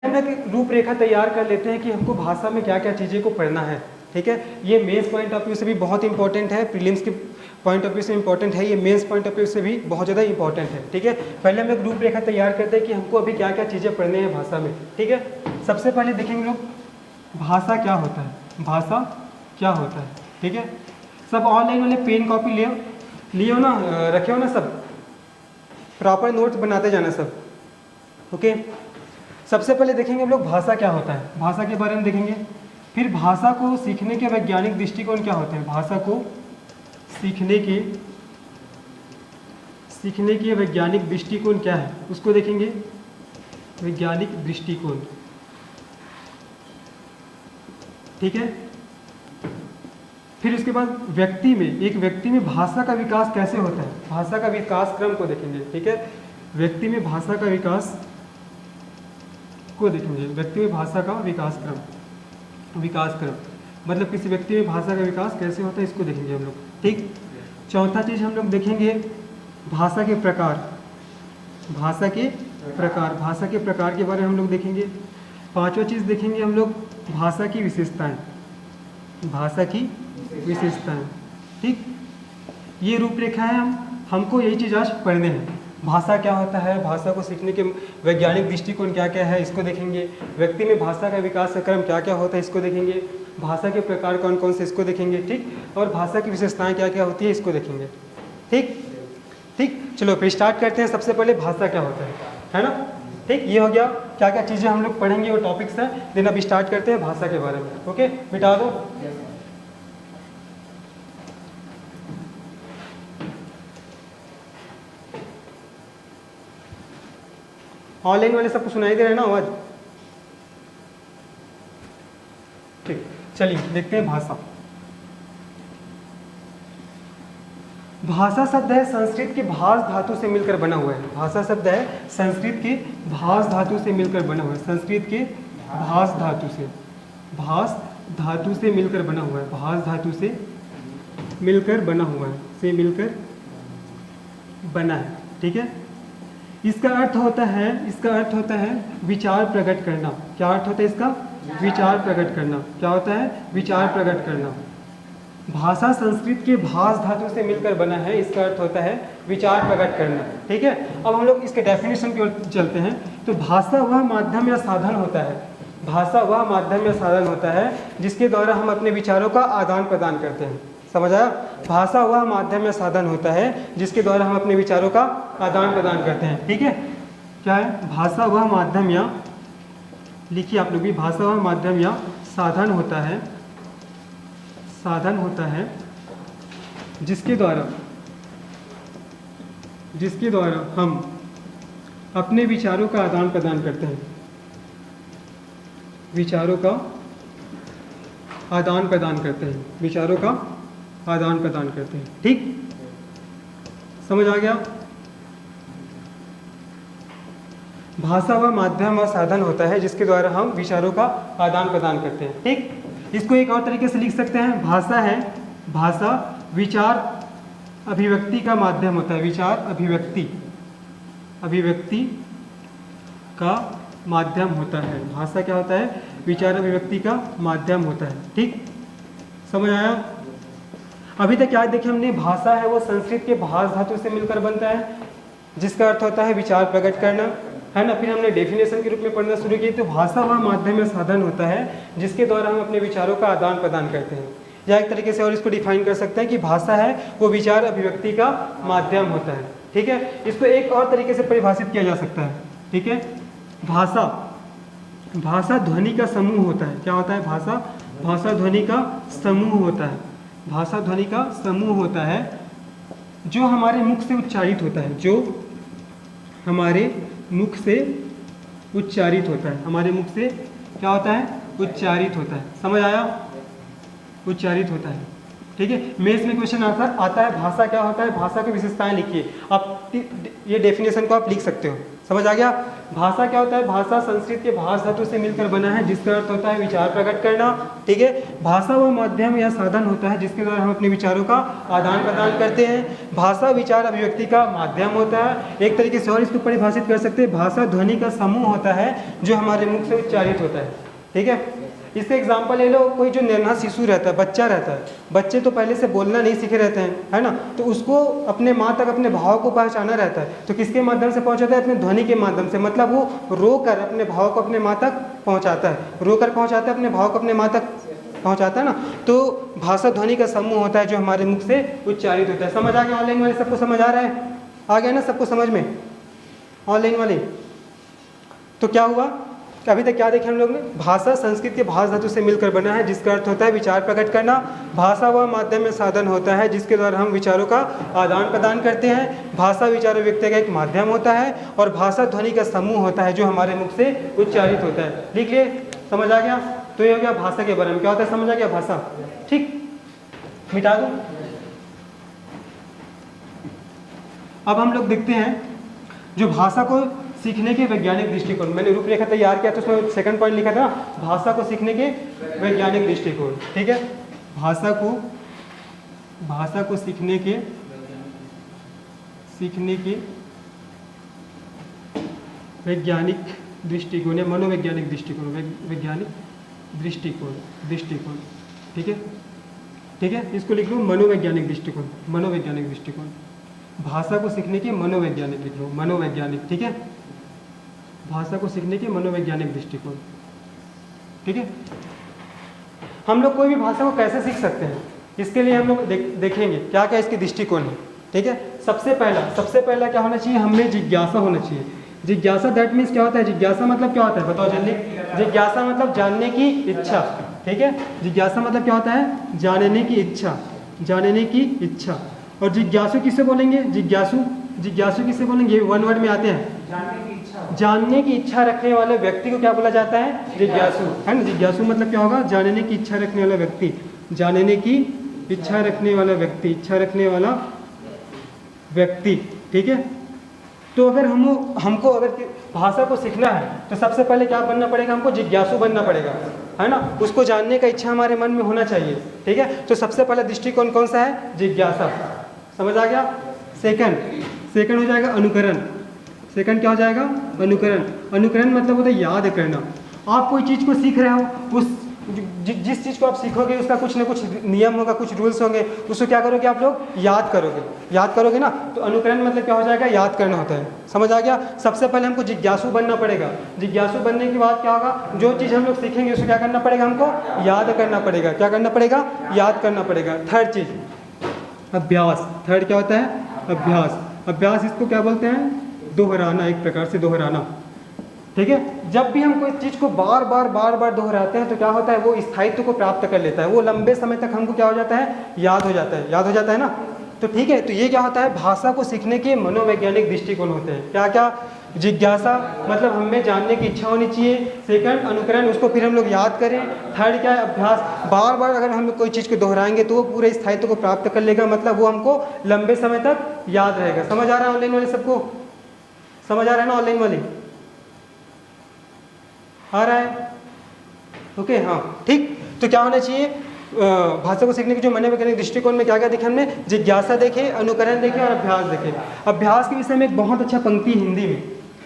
हम एक रूपरेखा तैयार कर लेते हैं कि हमको भाषा में क्या क्या चीज़ें को पढ़ना है। ठीक है, ये मेंस पॉइंट ऑफ व्यू से भी बहुत इंपॉर्टेंट है, प्रीलिम्स के पॉइंट ऑफ व्यू से इंपॉर्टेंट है, ये मेंस पॉइंट ऑफ व्यू से भी बहुत ज़्यादा इंपॉर्टेंट है। ठीक है, पहले हम एक रूपरेखा तैयार करते हैं कि हमको अभी क्या क्या चीज़ें पढ़ने हैं भाषा में। ठीक है, सबसे पहले देखेंगे लोग भाषा क्या होता है, भाषा क्या होता है। ठीक है, सब ऑनलाइन वाले पेन कॉपी लिए हो ना, रखे हो ना, सब प्रॉपर नोट्स बनाते जाना सब। ओके, सबसे पहले देखेंगे हम लोग भाषा क्या होता है, भाषा के बारे में देखेंगे। फिर भाषा को सीखने के वैज्ञानिक दृष्टिकोण क्या होते हैं, भाषा को सीखने के वैज्ञानिक दृष्टिकोण क्या है उसको देखेंगे, वैज्ञानिक दृष्टिकोण। ठीक है, फिर उसके बाद एक व्यक्ति में भाषा का विकास कैसे होता है, भाषा का विकास क्रम को देखेंगे। ठीक है, व्यक्ति में भाषा का विकास को देखेंगे, व्यक्ति में भाषा का विकास क्रम मतलब किसी व्यक्ति में भाषा का विकास कैसे होता है इसको देखेंगे हम लोग। ठीक, चौथा चीज़ हम लोग देखेंगे भाषा के प्रकार, भाषा के प्रकार के बारे में हम लोग देखेंगे। पांचवा चीज़ देखेंगे हम लोग भाषा की विशेषताएं, ठीक, ये रूपरेखा है। हमको यही चीज़ आज पढ़ने हैं। भाषा क्या होता है, भाषा को सीखने के वैज्ञानिक दृष्टिकोण क्या क्या है इसको देखेंगे। व्यक्ति में भाषा का विकास का क्रम क्या क्या होता है इसको देखेंगे। भाषा के प्रकार कौन कौन से इसको देखेंगे। ठीक, और भाषा की विशेषताएं क्या क्या होती है इसको देखेंगे। ठीक, चलो फिर स्टार्ट करते हैं। सबसे पहले भाषा क्या होता है ना। ठीक, ये हो गया क्या क्या चीज़ें हम लोग पढ़ेंगे वो टॉपिक्स हैं। देन अभी स्टार्ट करते हैं भाषा के बारे में। ओके, मिटा दो। ऑनलाइन वाले सबको सुनाई दे रहे हैं ना आवाज। ठीक, चलिए देखते हैं भाषा। भाषा शब्द है संस्कृत के भाष धातु से मिलकर बना हुआ है। भाषा शब्द है संस्कृत के भाष धातु से मिलकर बना हुआ है। संस्कृत के भाष धातु से मिलकर बना हुआ है। भाष धातु से मिलकर बना हुआ है, से मिलकर बना है। ठीक है, इसका अर्थ होता है विचार प्रकट करना। क्या अर्थ होता है इसका, विचार प्रकट करना। क्या होता है, विचार प्रकट करना। भाषा संस्कृत के भाष धातु से मिलकर बना है, इसका अर्थ होता है विचार प्रकट करना। ठीक है, अब हम लोग इसके डेफिनेशन की ओर चलते हैं। तो भाषा वह माध्यम या साधन होता है, भाषा वह माध्यम या साधन होता है जिसके द्वारा हम अपने विचारों का आदान प्रदान करते हैं। समझ आया, भाषा वह माध्यम या साधन होता है जिसके द्वारा हम अपने विचारों का आदान प्रदान करते हैं। ठीक है, क्या है, भाषा वह माध्यम या, लिखिए आप लोग भी, भाषा वह माध्यम या साधन होता है जिसके द्वारा हम अपने विचारों का आदान प्रदान करते हैं, विचारों का आदान प्रदान करते हैं। ठीक, समझ आ गया। भाषा वह माध्यम व साधन होता है जिसके द्वारा हम विचारों का आदान प्रदान करते हैं। ठीक, इसको एक और तरीके से लिख सकते हैं, भाषा विचार अभिव्यक्ति का माध्यम होता है। विचार अभिव्यक्ति का माध्यम होता है। भाषा क्या होता है, विचार अभिव्यक्ति का माध्यम होता है। ठीक, समझ आया। अभी तक क्या देखे हमने, भाषा है वो संस्कृत के भाष धातु से मिलकर बनता है जिसका अर्थ होता है विचार प्रकट करना, है ना। फिर हमने डेफिनेशन के रूप में पढ़ना शुरू किया। तो भाषा वह माध्यम या साधन होता है जिसके द्वारा हम अपने विचारों का आदान प्रदान करते हैं। या एक तरीके से और इसको डिफाइन कर सकते हैं कि भाषा है वो विचार अभिव्यक्ति का माध्यम होता है। ठीक है, इसको एक और तरीके से परिभाषित किया जा सकता है। ठीक है, भाषा ध्वनि का समूह होता है। क्या होता है, भाषा ध्वनि का समूह होता है। भाषा ध्वनि का समूह होता है जो हमारे मुख से उच्चारित होता है, जो हमारे मुख से उच्चारित होता है। हमारे मुख से क्या होता है, उच्चारित होता है। समझ आया, उच्चारित होता है। ठीक है, मेंस में क्वेश्चन आता है भाषा क्या होता है, भाषा की विशेषताएं लिखिए। आप ये डेफिनेशन को आप लिख सकते हो, समझ आ गया। भाषा क्या होता है? भाषा संस्कृत के भाष धातु से मिलकर बना है, जिसका अर्थ होता है विचार प्रकट करना। ठीक है, भाषा वह माध्यम या साधन होता है जिसके द्वारा हम अपने विचारों का आदान प्रदान करते हैं। भाषा विचार अभिव्यक्ति का माध्यम होता है। एक तरीके से और इसको परिभाषित कर सकते हैं, भाषा ध्वनि का समूह होता है जो हमारे मुख से उच्चारित होता है। ठीक है, इसका एग्जाम्पल ले लो, कोई जो नन्हा शिशु रहता है, बच्चा रहता है, बच्चे तो पहले से बोलना नहीं सीखे रहते हैं, है ना, तो उसको अपने माँ तक अपने भाव को पहुँचाना रहता है, तो किसके माध्यम से पहुँचाता है? अपने ध्वनि के माध्यम से। मतलब वो रो कर अपने भाव को अपने माँ तक पहुँचाता है, रो कर पहुँचाता है, अपने भाव को अपने माँ तक पहुँचाता है ना। तो भाषा ध्वनि का समूह होता है जो हमारे मुख से उच्चारित होता है। समझ आ गया? ऑनलाइन वाले सबको समझ आ रहा है? आ गया ना सबको समझ में? ऑनलाइन वाले तो क्या हुआ? अभी तक क्या देखे हम लोग ने? भाषा संस्कृत के भाष धातु से मिलकर बना है, जिसका अर्थ होता है विचार प्रकट करना। भाषा वह माध्यम में साधन होता है जिसके द्वारा हम विचारों का आदान प्रदान करते हैं। भाषा विचार व्यक्ति का एक माध्यम होता है, और भाषा ध्वनि का समूह होता है जो हमारे मुख से उच्चारित होता है। लिख लिए? समझ आ गया? तो ये हो गया भाषा के बारे में। क्या होता है? समझ आ गया भाषा? ठीक, मिटा दो। अब हम लोग देखते हैं जो भाषा को सीखने के वैज्ञानिक दृष्टिकोण, मैंने रूपरेखा तैयार किया तो उसमें सेकंड पॉइंट लिखा था भाषा को सीखने के वैज्ञानिक दृष्टिकोण। ठीक है, भाषा को सीखने के वैज्ञानिक दृष्टिकोण या मनोवैज्ञानिक दृष्टिकोण, वैज्ञानिक दृष्टिकोण। ठीक है, ठीक है, इसको लिख लो मनोवैज्ञानिक दृष्टिकोण, मनोवैज्ञानिक दृष्टिकोण। भाषा को सीखने के मनोवैज्ञानिक लिख लो, मनोवैज्ञानिक। ठीक है, भाषा को सीखने के मनोवैज्ञानिक दृष्टिकोण। ठीक है, हम लोग कोई भी भाषा को कैसे सीख सकते हैं, इसके लिए हम लोग देखेंगे क्या क्या इसके दृष्टिकोण है। ठीक है, सबसे पहला क्या होना चाहिए? हमें जिज्ञासा होना चाहिए। जिज्ञासा दैट मीन्स क्या होता है? जिज्ञासा मतलब क्या होता है? बताओ जल्दी। जिज्ञासा मतलब जानने की इच्छा। ठीक है, जिज्ञासा मतलब क्या होता है? जानने की इच्छा, जानने की इच्छा। और जिज्ञासु किसे बोलेंगे? जिज्ञासु किसे बोलेंगे? वन वर्ड में आते हैं। जानने की इच्छा रखने वाले व्यक्ति को क्या बोला जाता है? जिज्ञासु, है ना। जिज्ञासु मतलब क्या होगा? जानने की इच्छा रखने वाला व्यक्ति, जानने की इच्छा रखने वाला व्यक्ति, इच्छा रखने वाला व्यक्ति। ठीक है, तो अगर हमको अगर भाषा को सीखना है तो सबसे पहले क्या बनना पड़ेगा? हमको जिज्ञासु बनना पड़ेगा, है ना। उसको जानने का इच्छा हमारे मन में होना चाहिए। ठीक है, तो सबसे पहला दृष्टिकोण कौन सा है? जिज्ञासा। समझ आ गया? सेकंड हो जाएगा अनुकरण। सेकंड क्या हो जाएगा? अनुकरण। अनुकरण मतलब होता है याद करना। आप कोई चीज़ को सीख रहे हो, उस जिस चीज़ को आप सीखोगे उसका कुछ ना कुछ नियम होगा, कुछ रूल्स होंगे, उसको क्या करोगे आप लोग? याद करोगे ना। तो अनुकरण मतलब क्या हो जाएगा? याद करना होता है। समझ आ गया? सबसे पहले हमको जिज्ञासु बनना पड़ेगा। जिज्ञासु बनने के बाद क्या होगा? जो चीज़ हम लोग सीखेंगे उसको क्या करना पड़ेगा? हमको याद करना पड़ेगा। क्या करना पड़ेगा? याद करना पड़ेगा। थर्ड चीज़ अभ्यास। थर्ड क्या होता है? अभ्यास। अभ्यास इसको क्या बोलते हैं? दोहराना, एक प्रकार से दोहराना। ठीक है, जब भी हम कोई चीज़ को बार बार दोहराते हैं तो क्या होता है? वो स्थायित्व को प्राप्त कर लेता है, वो लंबे समय तक हमको क्या हो जाता है? याद हो जाता है ना। तो ठीक है, तो ये क्या होता है? भाषा को सीखने के मनोवैज्ञानिक दृष्टिकोण होते हैं। क्या क्या? जिज्ञासा मतलब हमें जानने की इच्छा होनी चाहिए। सेकंड अनुकरण, उसको फिर हम लोग याद करें। थर्ड क्या है? अभ्यास। बार अगर हम कोई चीज़ को दोहराएंगे तो वो पूरे स्थायित्व को प्राप्त कर लेगा, मतलब वो हमको लंबे समय तक याद रहेगा। समझ आ रहा है ऑनलाइन वाले सबको? समझ आ रहा है ना ऑनलाइन वाले? आ रहा है? ओके, हाँ ठीक। तो क्या होना चाहिए? भाषा को सीखने के जो मनोवैज्ञानिक दृष्टिकोण में क्या क्या देखे हमने? जिज्ञासा देखे, अनुकरण देखे और अभ्यास देखे। अभ्यास के विषय में एक बहुत अच्छा पंक्ति हिंदी में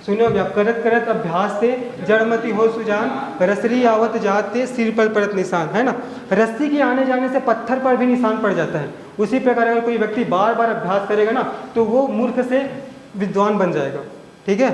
सुनो। करत करत अभ्यास से जड़मती हो सुजान, रसरी आवत जाते सिर पर परत निशान, है ना। रस्सी के आने जाने से पत्थर पर भी निशान पड़ जाता है। उसी प्रकार अगर कोई व्यक्ति बार बार अभ्यास करेगा ना तो वो मूर्ख से विद्वान बन जाएगा। ठीक है,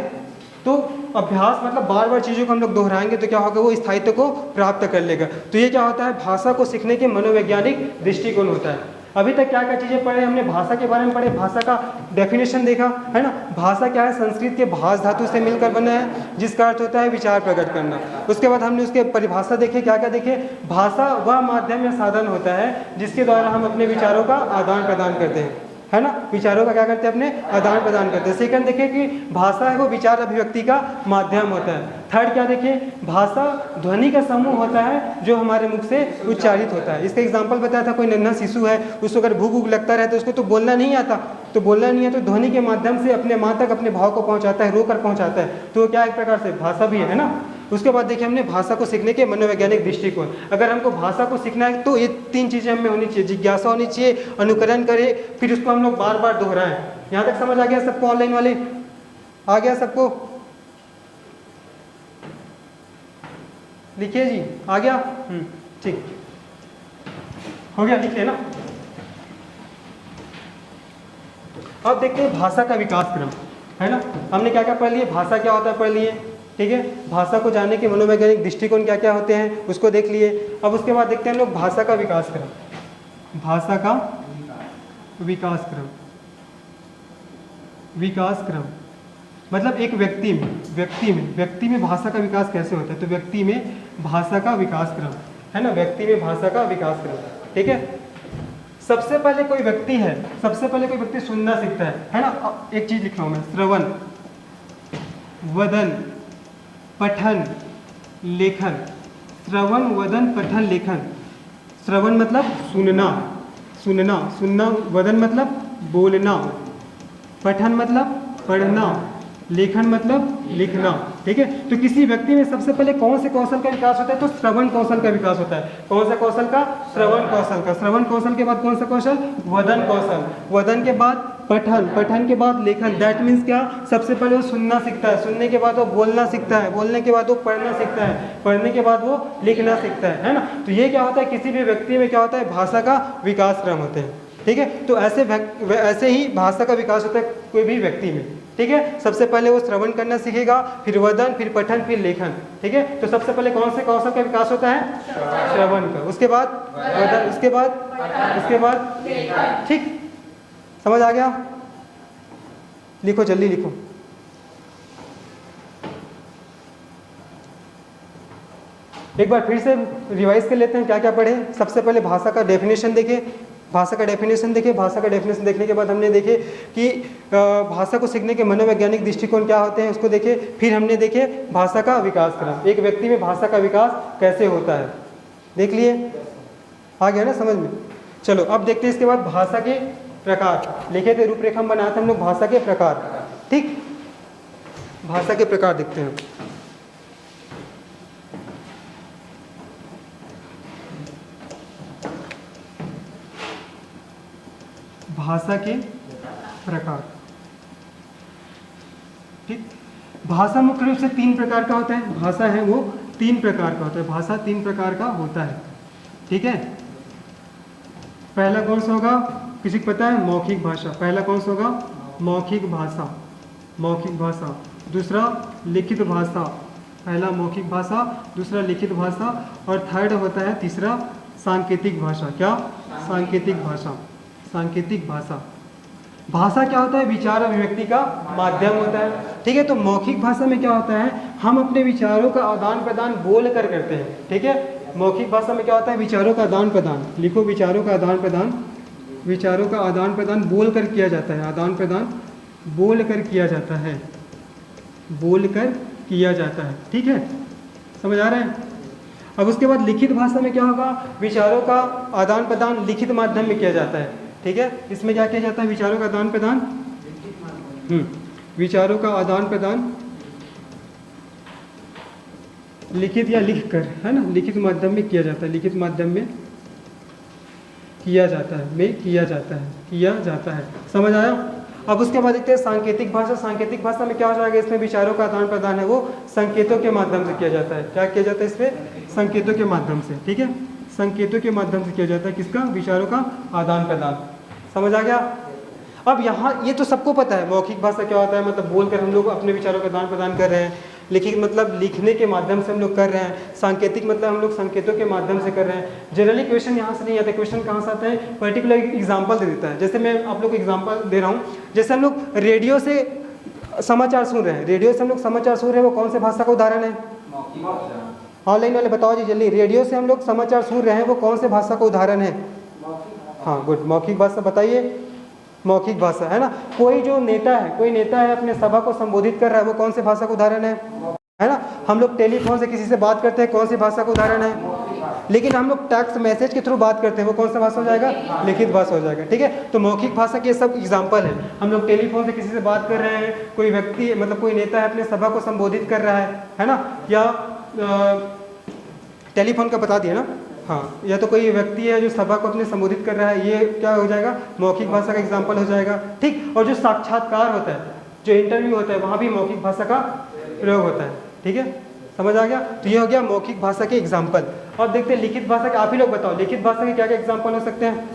तो अभ्यास मतलब बार बार चीज़ों को हम लोग दोहराएंगे तो क्या होगा? वो स्थायित्व को प्राप्त कर लेगा। तो ये क्या होता है? भाषा को सीखने के मनोवैज्ञानिक दृष्टिकोण होता है। अभी तक क्या क्या चीज़ें पढ़े हमने? भाषा के बारे में पढ़े, भाषा का डेफिनेशन देखा, है ना। भाषा क्या है? संस्कृत के भाष धातु से मिलकर बना है जिसका अर्थ होता है विचार प्रकट करना। उसके बाद हमने उसके परिभाषा देखे। क्या क्या देखे? भाषा वह माध्यम या साधन होता है जिसके द्वारा हम अपने विचारों का आदान प्रदान करते हैं, है ना। विचारों का क्या करते हैं? अपने आदान प्रदान करते हैं। सेकंड देखें कि भाषा है वो विचार अभिव्यक्ति का माध्यम होता है। थर्ड क्या देखें, भाषा ध्वनि का समूह होता है जो हमारे मुख से उच्चारित होता है। इसका एग्जाम्पल बताया था, कोई नन्हा शिशु है, उसको अगर भूख भूख लगता रहे तो उसको तो बोलना नहीं आता, तो बोलना नहीं है तो ध्वनि के माध्यम से अपने माँ तक अपने भाव को पहुँचाता है, रोकर पहुँचाता है, तो क्या एक प्रकार से भाषा भी है ना। उसके बाद देखिए हमने भाषा को सीखने के मनोवैज्ञानिक दृष्टिकोण, अगर हमको भाषा को सीखना है तो ये 3 चीज़ें हमें होनी चाहिए, जिज्ञासा होनी चाहिए, अनुकरण करें, फिर उसको हम लोग बार बार दोहराएं। यहाँ तक समझ आ गया सबको? ऑनलाइन वाले आ गया सबको? लिखिए जी, आ गया? ठीक, हो गया, लिख लेना। अब देखते हैं भाषा का विकास क्रम, है ना। हमने क्या क्या पढ़ लिए, भाषा क्या होता है पढ़ लिए, ठीक है। भाषा को जानने के मनोवैज्ञानिक दृष्टिकोण क्या क्या होते हैं उसको देख लिए। अब उसके बाद देखते हैं हम लोग भाषा का विकास क्रम। भाषा का विकास क्रम, विकास क्रम मतलब एक व्यक्ति में भाषा का विकास कैसे होता है, तो व्यक्ति में भाषा का विकास क्रम, है ना, व्यक्ति में भाषा का विकास क्रम, ठीक है। सबसे पहले कोई व्यक्ति सुनना सीखता है ना। एक चीज लिख रहा हूं मैं, श्रवण, वदन, पठन, लेखन। श्रवण, वदन, पठन, लेखन। श्रवण मतलब सुनना, वदन मतलब बोलना, पठन मतलब पढ़ना, लेखन मतलब लिखना, ठीक है। तो किसी व्यक्ति में सबसे पहले कौन से कौशल का विकास होता है, तो श्रवण कौशल का विकास होता है। कौन सा कौशल का? श्रवण कौशल का। श्रवण कौशल के बाद कौन सा कौशल? वदन कौशल। वदन के बाद पठन, पठन के बाद लेखन। दैट मीन्स क्या, सबसे पहले वो सुनना सीखता है, सुनने के बाद वो बोलना सीखता है, बोलने के बाद वो पढ़ना सीखता है, पढ़ने के बाद वो लिखना सीखता है ना। तो ये क्या होता है, किसी भी व्यक्ति में क्या होता है, भाषा का विकास क्रम होते हैं, ठीक है। तो ऐसे ही भाषा का विकास होता है कोई भी व्यक्ति में, ठीक है। सबसे पहले वो श्रवण करना सीखेगा, फिर वदन, फिर पठन, फिर लेखन, ठीक है। तो सबसे पहले कौन से कौशल का विकास होता है? श्रवण का। उसके बाद वदन, उसके बाद ठीक, समझ आ गया? लिखो, जल्दी लिखो। एक बार फिर से रिवाइज कर लेते हैं क्या क्या पढ़े। सबसे पहले भाषा का डेफिनेशन देखे, भाषा का डेफिनेशन देखने के बाद हमने देखे कि भाषा को सीखने के मनोवैज्ञानिक दृष्टिकोण क्या होते हैं उसको देखे। फिर हमने देखे भाषा का विकास क्रम, एक व्यक्ति में भाषा का विकास कैसे होता है, देख लिए, आ गया ना समझ में। चलो अब देखते हैं इसके बाद भाषा के प्रकार। लिखे थे रूपरेखा में बनाए थे हम लोग भाषा के प्रकार, ठीक। भाषा के प्रकार देखते हैं। भाषा के प्रकार, ठीक। भाषा मुख्य रूप से 3 प्रकार का होता है। भाषा है वो 3 प्रकार का होता है, भाषा 3 प्रकार का होता है, ठीक है। पहला कौन सा होगा, किसी को पता है? मौखिक भाषा। पहला कौन सा होगा? मौखिक भाषा, मौखिक भाषा। दूसरा लिखित भाषा, पहला मौखिक भाषा, दूसरा लिखित भाषा, और थर्ड होता है तीसरा सांकेतिक भाषा। क्या? सांकेतिक भाषा। सांकेतिक भाषा, भाषा क्या होता है? विचार अभिव्यक्ति का माध्यम होता है, ठीक है। तो मौखिक भाषा में क्या होता है, हम अपने विचारों का आदान प्रदान बोल कर करते हैं, ठीक है। मौखिक भाषा में क्या होता है? विचारों का आदान प्रदान, लिखो, विचारों का आदान प्रदान, विचारों का आदान प्रदान बोल कर किया जाता है, आदान प्रदान बोल कर किया जाता है, बोल कर किया जाता है, ठीक है। समझ आ रहा है? अब उसके बाद लिखित भाषा में क्या होगा? विचारों का आदान प्रदान लिखित माध्यम में किया जाता है, ठीक है। इसमें क्या किया जाता है? विचारों का आदान प्रदान, विचारों का आदान प्रदान लिखित या लिख कर, है ना, लिखित माध्यम में किया जाता है, लिखित माध्यम में किया जाता है, किया जाता है। समझ आया? अब उसके बाद देखते हैं सांकेतिक भाषा। सांकेतिक भाषा में क्या हो जाएगा? इसमें विचारों का आदान प्रदान है वो संकेतों के माध्यम से किया जाता है। क्या किया जाता है इसमें? संकेतों के माध्यम से, ठीक है। संकेतों के माध्यम से किया जाता है किसका? विचारों का आदान प्रदान। समझ आ गया? अब यहाँ ये तो सबको पता है मौखिक भाषा क्या होता है, मतलब बोलकर हम लोग अपने विचारों का आदान प्रदान कर रहे हैं। लिखित मतलब लिखने के माध्यम से हम लोग कर रहे हैं। सांकेतिक मतलब हम लोग संकेतों के माध्यम से कर रहे हैं। जनरली क्वेश्चन यहाँ से नहीं आता, क्वेश्चन कहाँ से आता है? पर्टिकुलर एग्जाम्पल दे देता है। जैसे मैं आप लोग को एग्जाम्पल दे रहा हूँ, जैसे हम लोग रेडियो से समाचार सुन रहे हैं, रेडियो से हम लोग समाचार सुन रहे हैं, वो कौन से भाषा का उदाहरण है? ऑनलाइन वाले बताओ जी जल्दी, रेडियो से हम लोग समाचार सुन रहे हैं, वो कौन से भाषा का उदाहरण है? हाँ गुड, मौखिक भाषा। बताइए, मौखिक भाषा है ना। कोई जो नेता है, कोई नेता है अपने सभा को संबोधित कर रहा है, वो कौन से भाषा का उदाहरण है? है ना। हम लोग टेलीफोन से किसी से बात करते हैं, कौन सी भाषा का उदाहरण है? लेकिन हम लोग टेक्स्ट मैसेज के थ्रू बात करते हैं, वो कौन सा भाषा हो जाएगा? लिखित भाषा हो जाएगा। ठीक है, तो मौखिक भाषा के सब एग्जाम्पल है। हम लोग टेलीफोन से किसी से बात कर रहे हैं, कोई व्यक्ति मतलब कोई नेता है अपने सभा को संबोधित कर रहा है ना, या टेलीफोन का बता दिया ना, हाँ, या तो कोई व्यक्ति है जो सभा को अपने संबोधित कर रहा है, ये क्या हो जाएगा? मौखिक भाषा का एग्जाम्पल हो जाएगा। ठीक, और जो साक्षात्कार होता है, जो इंटरव्यू होता है, वहाँ भी मौखिक भाषा का प्रयोग होता है। ठीक है, समझ आ गया? तो ये हो गया मौखिक भाषा के एग्जाम्पल। अब देखते हैं लिखित भाषा के। आप ही लोग बताओ लिखित भाषा के क्या क्या एग्जाम्पल हो सकते हैं?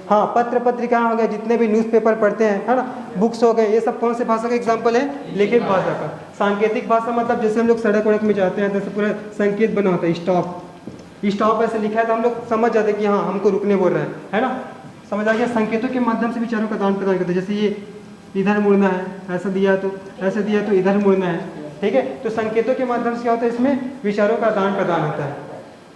हाँ, पत्र पत्रिका हो गए, जितने भी न्यूज़पेपर पढ़ते हैं, है ना, बुक्स हो गए, ये सब कौन से भाषा का एग्जाम्पल है? लिखित भाषा का। सांकेतिक भाषा मतलब जैसे हम लोग सड़क वड़क में जाते हैं, जैसे पूरा संकेत बना होता है, स्टॉप, स्टॉप ऐसे लिखा है तो हम लोग समझ जाते हैं कि हाँ हमको रुकने बोल रहा है ना, समझ आ गया। संकेतों के माध्यम से विचारों का आदान प्रदान करते हैं, जैसे ये इधर मुड़ना है, ऐसा दिया तो ऐसे दिया तो इधर मुड़ना है। ठीक है, तो संकेतों के माध्यम से क्या होता है? इसमें विचारों का आदान प्रदान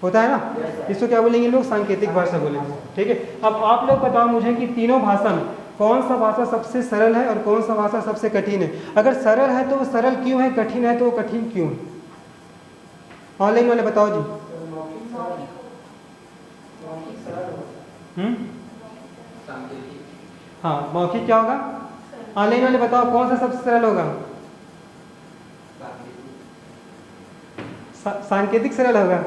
होता है ना, इसको क्या बोलेंगे लोग? सांकेतिक भाषा बोलेंगे। ठीक है, अब आप लोग बताओ मुझे कि तीनों भाषा में कौन सा भाषा सबसे सरल है और कौन सा भाषा सबसे कठिन है? अगर सरल है तो वो सरल क्यों है, कठिन है तो वो कठिन क्यों है? ऑनलाइन वाले बताओ जी। हाँ, मौखिक क्या होगा? ऑनलाइन वाले बताओ कौन सा सबसे सरल होगा? सांकेतिक सरल होगा?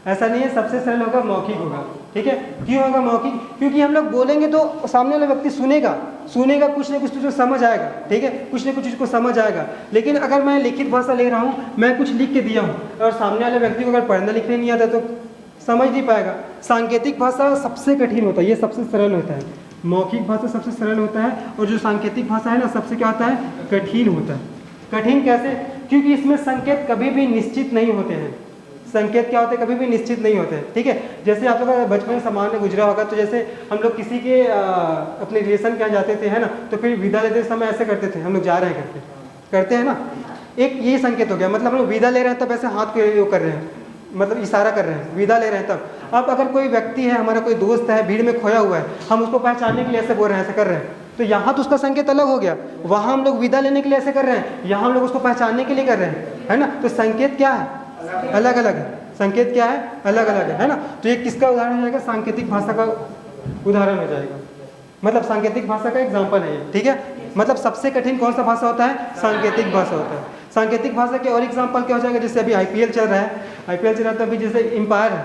ऐसा नहीं है, सबसे सरल होगा मौखिक होगा। ठीक है, क्यों होगा मौखिक? क्योंकि हम लोग बोलेंगे तो सामने वाला व्यक्ति सुनेगा कुछ ना कुछ तो समझ आएगा। ठीक है, कुछ ना कुछ उसको समझ आएगा। लेकिन अगर मैं लिखित भाषा ले रहा हूँ, मैं कुछ लिख के दिया हूँ और सामने वाले व्यक्ति को अगर पढ़ने लिखने नहीं आता तो समझ नहीं पाएगा। सांकेतिक भाषा सबसे कठिन होता है, ये सबसे सरल होता है। मौखिक भाषा सबसे सरल होता है और जो सांकेतिक भाषा है ना, सबसे क्या होता है? कठिन होता है। कठिन कैसे? क्योंकि इसमें संकेत कभी भी निश्चित नहीं होते हैं। संकेत क्या होते हैं? कभी भी निश्चित नहीं होते हैं। ठीक है, जैसे आप लोग का बचपन में सामान्य गुजरा होगा, तो जैसे हम लोग किसी के अपने रिलेशन के यहाँ जाते थे, है ना, तो फिर विदा लेते समय ऐसे करते थे, हम लोग जा रहे हैं करते हैं ना, एक ये संकेत हो गया। मतलब हम लोग विदा ले रहे हैं तब ऐसे हाथ को कर रहे हैं, मतलब इशारा कर रहे हैं, विदा ले रहे हैं तब। अब अगर कोई व्यक्ति है, हमारा कोई दोस्त है, भीड़ में खोया हुआ है, हम उसको पहचानने के लिए ऐसे बोल रहे हैं, ऐसे कर रहे हैं, तो यहाँ तो उसका संकेत अलग हो गया। वहाँ हम लोग विदा लेने के लिए ऐसे कर रहे हैं, यहाँ हम लोग उसको पहचानने के लिए कर रहे हैं, है ना। तो संकेत क्या है? अलग अलग है। संकेत क्या है? अलग अलग है ना। तो ये किसका उदाहरण हो जाएगा? सांकेतिक भाषा का उदाहरण हो जाएगा, मतलब सांकेतिक भाषा का एग्जाम्पल है ये। ठीक है, मतलब सबसे कठिन कौन सा भाषा होता है? सांकेतिक भाषा होता है। सांकेतिक भाषा के और एग्जाम्पल क्या हो जाएगा? जैसे अभी IPL चल रहा है, IPL चल रहा है तो अभी जैसे एम्पायर है,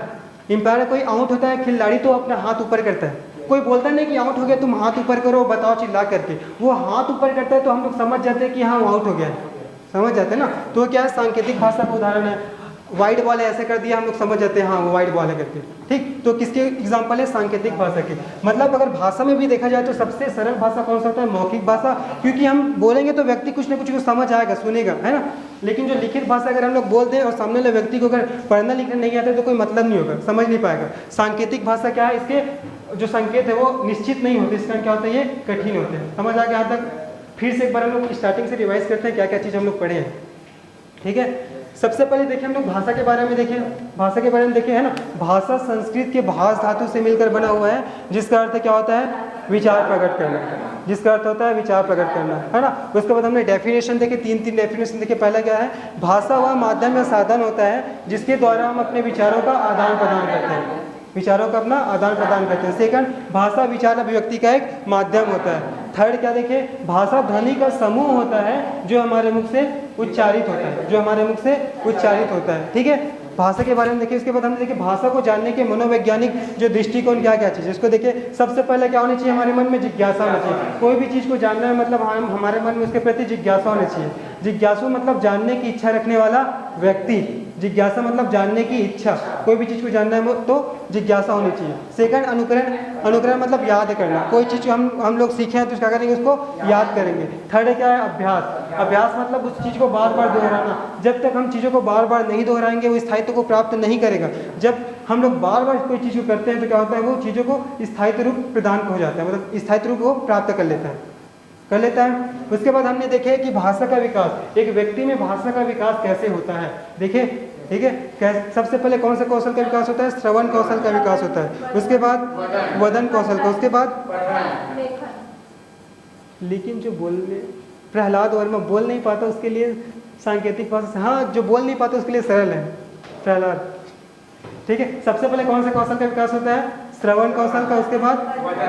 एम्पायर कोई आउट होता है, खिलाड़ी तो अपना हाथ ऊपर करता है, कोई बोलता नहीं कि आउट हो गया तुम हाथ ऊपर करो बताओ चिल्ला करके, वो हाथ ऊपर करता है तो हम लोग समझ जाते हैं कि हाँ वो आउट हो गया है, समझ जाते हैं ना। तो क्या है? सांकेतिक भाषा का उदाहरण है। वाइड बॉल है ऐसे कर दिया, हम लोग समझ जाते हैं हाँ वो वाइड बॉल है करके। ठीक, तो किसके एग्जाम्पल है? सांकेतिक भाषा के। मतलब अगर भाषा में भी देखा जाए तो सबसे सरल भाषा कौन सा होता है? मौखिक भाषा, क्योंकि हम बोलेंगे तो व्यक्ति कुछ ना कुछ को समझ आएगा, सुनेगा, है ना। लेकिन जो लिखित भाषा अगर हम लोग बोल दें और सामने वाले व्यक्ति को अगर पढ़ना लिखना नहीं आता तो कोई मतलब नहीं होगा, समझ नहीं पाएगा। सांकेतिक भाषा क्या है? इसके जो संकेत है वो निश्चित नहीं होते, इसका क्या होता है? ये कठिन होते हैं। समझ आ गया यहाँ तक? फिर से एक बार हम लोग स्टार्टिंग से रिवाइज करते हैं क्या क्या चीज़ हम लोग पढ़े हैं। ठीक है, सबसे पहले देखिए हम लोग भाषा के बारे में देखें, भाषा के बारे में देखें, है ना। भाषा संस्कृत के भाष धातु से मिलकर बना हुआ है, जिसका अर्थ क्या होता है? विचार प्रकट करना, जिसका अर्थ होता है विचार प्रकट करना, है ना। उसके बाद हमने डेफिनेशन देखे, तीन डेफिनेशन देखे। पहला क्या है? भाषा वह माध्यम या साधन होता है जिसके द्वारा हम अपने विचारों का आदान प्रदान करते हैं, विचारों का अपना आदान प्रदान करते हैं। सेकंड, भाषा विचार अभिव्यक्ति का एक माध्यम होता है। थर्ड क्या देखे? भाषा ध्वनि का समूह होता है जो हमारे मुख से उच्चारित होता है, जो हमारे मुख से उच्चारित होता है। ठीक है, भाषा के बारे में देखिए। इसके बाद हमने देखे भाषा को जानने के मनोवैज्ञानिक जो दृष्टिकोण क्या क्या चीज़, इसको देखिए। सबसे पहले क्या होनी चाहिए? हमारे मन में जिज्ञासा होना चाहिए। कोई भी चीज़ को जानना है मतलब हम हमारे मन में उसके प्रति जिज्ञासा होनी चाहिए। जिज्ञासु मतलब जानने की इच्छा रखने वाला व्यक्ति, जिज्ञासा मतलब जानने की इच्छा, कोई भी चीज़ को जानना है तो जिज्ञासा होनी चाहिए। सेकंड, अनुकरण, अनुकरण मतलब याद करना, कोई चीज़ हम लोग सीखे हैं तो क्या करेंगे? उसको याद करेंगे। थर्ड क्या है? अभ्यास, अभ्यास मतलब उस चीज़ को बार बार दोहराना। जब तक हम चीज़ों को बार बार नहीं दोहराएंगे वो स्थायित्व को प्राप्त नहीं करेगा। जब हम लोग बार बार कोई चीज़ को करते हैं तो क्या होता है? वो चीज़ों को स्थायित्व रूप प्रदान हो जाता है, मतलब स्थायित्व रूप वो प्राप्त कर लेता है। उसके बाद हमने देखे कि भाषा का विकास, एक व्यक्ति में भाषा का विकास कैसे होता है। देखिए, ठीक है, सबसे पहले कौन से कौशल का विकास होता है? श्रवण कौशल का विकास होता है। उसके बाद वदन कौशल का, उसके बाद लेकिन जो बोलने, प्रहलाद वर्मा बोल नहीं पाता उसके लिए सांकेतिक भाषा से, हाँ जो बोल नहीं पाते उसके लिए सरल है, प्रहलाद। ठीक है, सबसे पहले कौन से कौशल का विकास होता है? श्रवण कौशल का, उसके बाद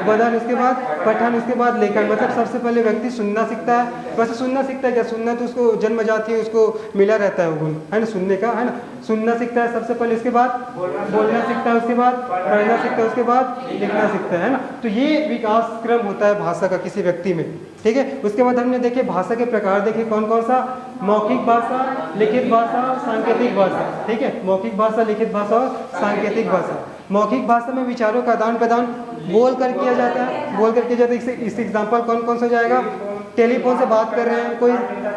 वदन, उसके बाद पठन, उसके बाद लेखन। मतलब सबसे पहले व्यक्ति सुनना सीखता है। वैसे सुनना सीखता है क्या? सुनना तो उसको जन्मजात ही उसको मिला रहता है वो गुण, है ना, सुनने का, है ना। सुनना सीखता है सबसे पहले, उसके बाद बोलना सीखता है, उसके बाद पढ़ना सीखता है, उसके बाद लिखना सीखता है ना। तो ये विकास क्रम होता है भाषा का किसी व्यक्ति में। ठीक है, उसके बाद हमने देखे भाषा के प्रकार देखे, कौन कौन सा? मौखिक भाषा, लिखित भाषा, सांकेतिक भाषा। ठीक है, मौखिक भाषा, लिखित भाषा और सांकेतिक भाषा। मौखिक भाषा में विचारों का आदान प्रदान बोल कर किया जाता है, बोल कर किया जाता है। इस एग्जाम्पल कौन कौन सा जाएगा? टेलीफोन से बात कर रहे हैं, कोई,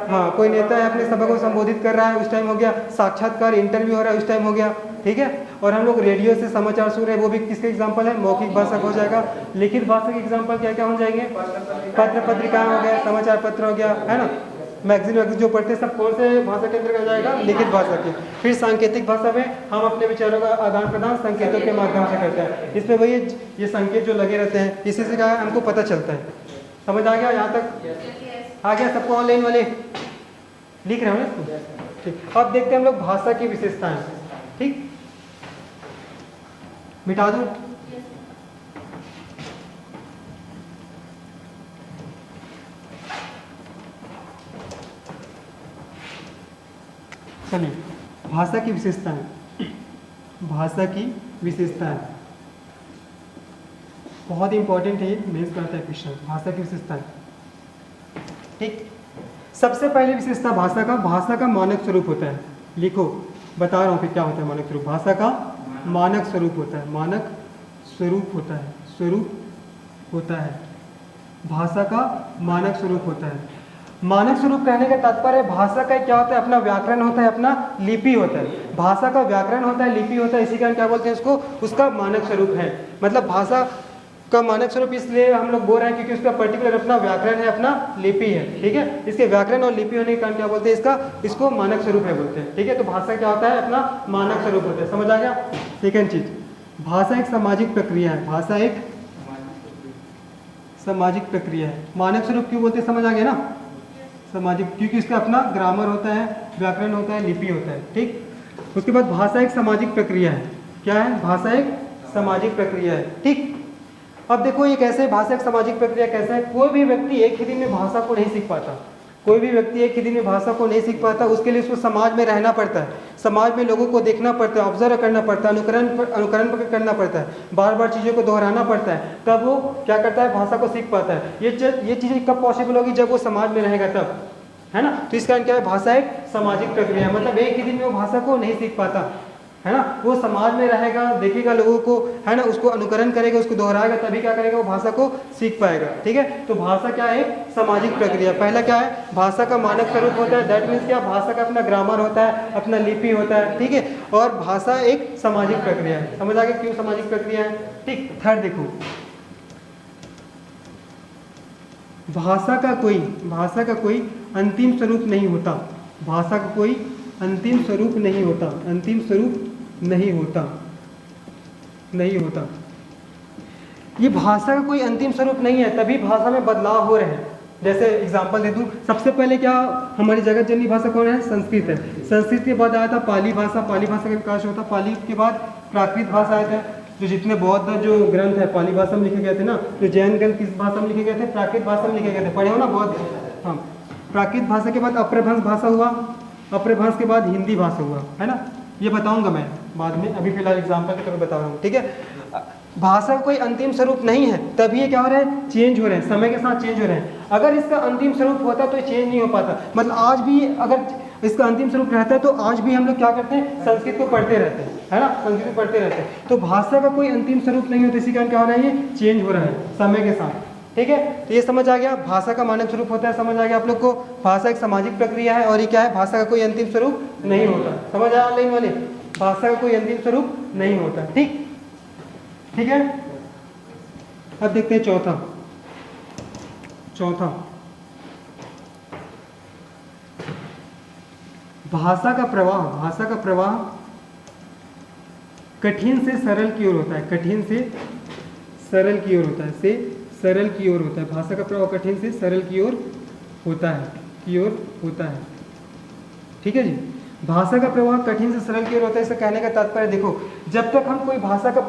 हाँ कोई नेता है अपने सभा को संबोधित कर रहा है, उस टाइम हो गया। साक्षात्कार, इंटरव्यू हो रहा है, उस टाइम हो गया। ठीक है, और हम लोग रेडियो से समाचार सुन रहे हैं, वो भी किसके एग्जाम्पल है? मौखिक भाषा का हो जाएगा। लिखित भाषा के एग्जाम्पल क्या क्या हो जाएंगे? पत्र पत्रिकाएं हो गया, समाचार पत्र हो गया, है ना। मैगजीन जो पढ़ते हैं सब कौन से भाषा के अंदर आ जाएगा? लिखित भाषा के। फिर सांकेतिक भाषा में हम अपने विचारों का आदान प्रदान संकेतों के माध्यम से करते हैं। इसमें वही ये संकेत जो लगे रहते हैं, इसी से क्या है हमको पता चलता है। समझ आ गया यहाँ तक? आ गया सबको? ऑनलाइन वाले लिख रहे हो ना इसको? ठीक, अब देखते हैं हम लोग भाषा की विशेषताएं। ठीक, मिटा दूं? चलिए, भाषा की विशेषताएं। भाषा की विशेषताएं बहुत इंपॉर्टेंट है, मेंस करता है क्वेश्चन। भाषा की विशेषताएं, ठीक। सबसे पहली विशेषता भाषा का मानक स्वरूप होता है। लिखो, बता रहा हूँ फिर क्या होता है मानक स्वरूप। भाषा का मानक स्वरूप होता है, मानक स्वरूप होता है, स्वरूप होता है। भाषा का मानक स्वरूप होता है। मानक स्वरूप कहने का तात्पर्य भाषा का क्या होता है? अपना व्याकरण होता है, अपना लिपि होता है। भाषा का व्याकरण होता है, लिपि होता है, इसी कारण क्या बोलते हैं उसको? उसका मानक स्वरूप है। मतलब भाषा का मानक स्वरूप इसलिए हम लोग बोल रहे हैं क्योंकि उसका पर्टिकुलर अपना व्याकरण है, अपना लिपि है। ठीक है, इसके व्याकरण और लिपि होने के कारण क्या बोलते हैं? इसको मानक स्वरूप है बोलते हैं। ठीक है, तो भाषा क्या होता है? अपना मानक स्वरूप होता है। समझ आ गया? सेकेंड चीज, भाषा एक सामाजिक प्रक्रिया है। भाषा एक सामाजिक प्रक्रिया है। मानक स्वरूप क्यों बोलते हैं? समझ आ गया ना? सामाजिक, क्योंकि इसका अपना ग्रामर होता है, व्याकरण होता है, लिपि होता है। ठीक, उसके बाद भाषा एक सामाजिक प्रक्रिया है। क्या है? भाषा एक सामाजिक प्रक्रिया है। ठीक, अब देखो ये कैसे भाषा एक सामाजिक प्रक्रिया कैसे है? कोई भी व्यक्ति एक ही दिन में भाषा को नहीं सीख पाता। कोई भी व्यक्ति एक ही दिन में भाषा को नहीं सीख पाता। उसके लिए उसको समाज में रहना पड़ता है, समाज में लोगों को देखना पड़ता है, ऑब्जर्व करना पड़ता है, अनुकरण करना पड़ता है, बार बार चीज़ों को दोहराना पड़ता है, तब वो क्या करता है? भाषा को सीख पाता है। ये चीज़ें कब पॉसिबल होगी? जब वो समाज में रहेगा तब, है ना। तो इस कारण क्या है? भाषा एक सामाजिक प्रक्रिया है। मतलब एक ही दिन में वो भाषा को नहीं सीख पाता, है ना। वो समाज में रहेगा, देखेगा लोगों को, है ना, उसको अनुकरण करेगा, उसको दोहराएगा, तभी क्या करेगा? वो भाषा को सीख पाएगा। ठीक है, तो भाषा क्या है? सामाजिक प्रक्रिया। पहला क्या है? भाषा का मानक स्वरूप होता है। दैट मीन्स क्या? भाषा का अपना ग्रामर होता है, अपना लिपि होता है। ठीक है, और भाषा एक सामाजिक प्रक्रिया है। समझ आ गया क्यों सामाजिक प्रक्रिया है? ठीक, थर्ड देखो, भाषा का कोई अंतिम स्वरूप नहीं होता। भाषा का कोई अंतिम स्वरूप नहीं होता। अंतिम स्वरूप नहीं होता। ये भाषा का कोई अंतिम स्वरूप नहीं है, तभी भाषा में बदलाव हो रहे हैं। जैसे एग्जांपल दे दूं, सबसे पहले क्या हमारी जगत जननी भाषा कौन है? संस्कृत है। संस्कृत के बाद आया था पाली भाषा। पाली भाषा का विकास होता। पाली के बाद प्राकृत भाषा आया था। जो जितने बौद्ध जो ग्रंथ है पाली भाषा में लिखे गए थे ना। जो जैन ग्रंथ किस भाषा में लिखे गए थे? प्राकृत भाषा में लिखे गए थे। पढ़े हो ना बौद्ध? हाँ, प्राकृत भाषा के बाद अपभ्रंश भाषा हुआ। अपभ्रंश के बाद हिंदी भाषा हुआ, है ना। ये बताऊंगा मैं बाद में, अभी फिलहाल एग्जाम्पल के तौर पर बता रहा हूँ। ठीक है, भाषा का कोई अंतिम स्वरूप नहीं है, तभी ये क्या हो रहा है? चेंज हो रहे हैं, समय के साथ चेंज हो रहे हैं। अगर इसका अंतिम स्वरूप होता तो चेंज नहीं हो पाता। मतलब आज भी अगर इसका अंतिम स्वरूप रहता है तो आज भी हम लोग क्या करते हैं? संस्कृत को पढ़ते रहते हैं, है ना, संस्कृत को पढ़ते रहते हैं। तो भाषा का कोई अंतिम स्वरूप नहीं होता, इसी कारण क्या हो रहा है? ये चेंज हो रहा है समय के साथ। ठीक है, तो ये समझ आ गया, भाषा का मानक स्वरूप होता है। समझ आ गया आप लोग को? भाषा एक सामाजिक प्रक्रिया है, और ये क्या है? भाषा का कोई अंतिम स्वरूप नहीं होता। समझ आया ऑनलाइन वाले? भाषा का कोई अंतिम स्वरूप नहीं होता। ठीक है, अब देखते हैं चौथा भाषा का प्रवाह कठिन से सरल की ओर होता है। कठिन से सरल की ओर होता है। सरल की ओर होता है। भाषा का प्रवाह कठिन से सरल की ओर होता है। ठीक है जी। भाषा का प्रवाह कठिन से सरल की ओर होता है, इसका कहने का तात्पर्य देखो, जब तक हम कोई भाषा का